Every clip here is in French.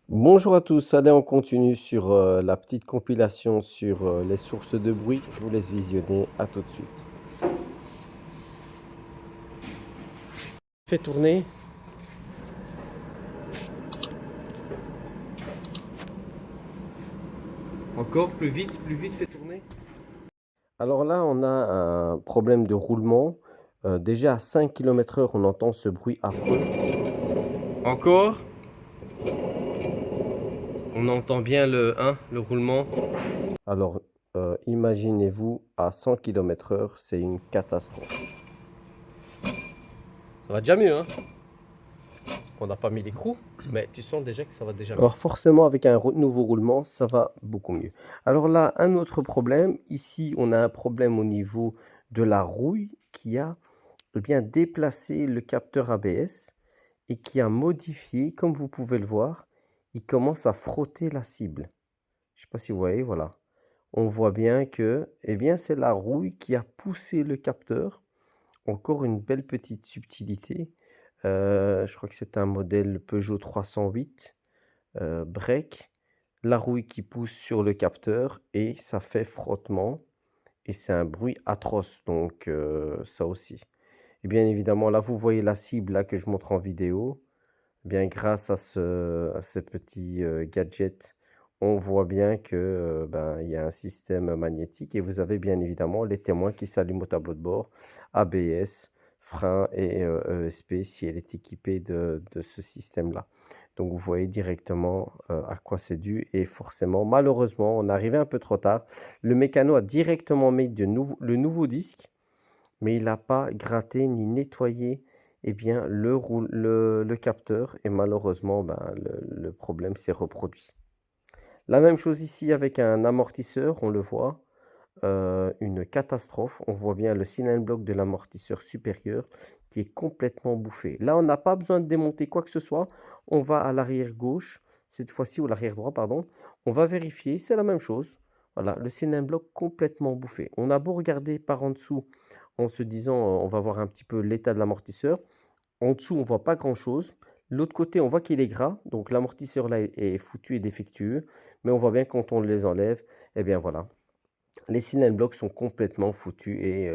Bonjour à tous, allez on continue sur, la petite compilation sur, les sources de bruit. Je vous laisse visionner, à tout de suite. Fais tourner. Encore plus vite, fais tourner. Alors là, on a un problème de roulement. Déjà à 5 km/h, on entend ce bruit affreux. Encore. On entend bien le roulement. Alors, imaginez-vous à 100 km/h, c'est une catastrophe. Ça va déjà mieux, hein? On n'a pas mis l'écrou, mais tu sens déjà que ça va déjà mieux. Alors forcément, avec un nouveau roulement, ça va beaucoup mieux. Alors là, un autre problème. Ici, on a un problème au niveau de la rouille qui a bien déplacé le capteur ABS et qui a modifié, comme vous pouvez le voir, il commence à frotter la cible. Je ne sais pas si vous voyez, voilà. On voit bien que, eh bien, c'est la rouille qui a poussé le capteur. Encore une belle petite subtilité. Je crois que c'est un modèle Peugeot 308, break. La rouille qui pousse sur le capteur et ça fait frottement et c'est un bruit atroce donc ça aussi. Et bien évidemment, là, vous voyez la cible là que je montre en vidéo. Eh bien grâce à ce petit, gadget, on voit bien que, ben, il y a un système magnétique et vous avez bien évidemment les témoins qui s'allument au tableau de bord, ABS, frein et ESP si elle est équipée de ce système-là. Donc vous voyez directement, à quoi c'est dû et forcément, malheureusement, on est arrivé un peu trop tard. Le mécano a directement mis le nouveau disque, mais il n'a pas gratté ni nettoyé, eh bien, le capteur et malheureusement, ben, le problème s'est reproduit. La même chose ici avec un amortisseur, on le voit, une catastrophe. On voit bien le cylindre bloc de l'amortisseur supérieur qui est complètement bouffé. Là, on n'a pas besoin de démonter quoi que ce soit. On va à l'arrière gauche, cette fois-ci, ou l'arrière droit, pardon. On va vérifier, c'est la même chose. Voilà, le cylindre bloc complètement bouffé. On a beau regarder par en dessous en se disant, on va voir un petit peu l'état de l'amortisseur. En dessous, on voit pas grand-chose. L'autre côté, on voit qu'il est gras, donc l'amortisseur là est foutu et défectueux. Mais on voit bien quand on les enlève, eh bien voilà, les cylindres blocs sont complètement foutus et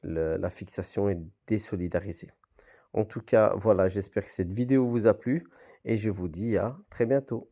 la fixation est désolidarisée. En tout cas, voilà, j'espère que cette vidéo vous a plu et je vous dis à très bientôt.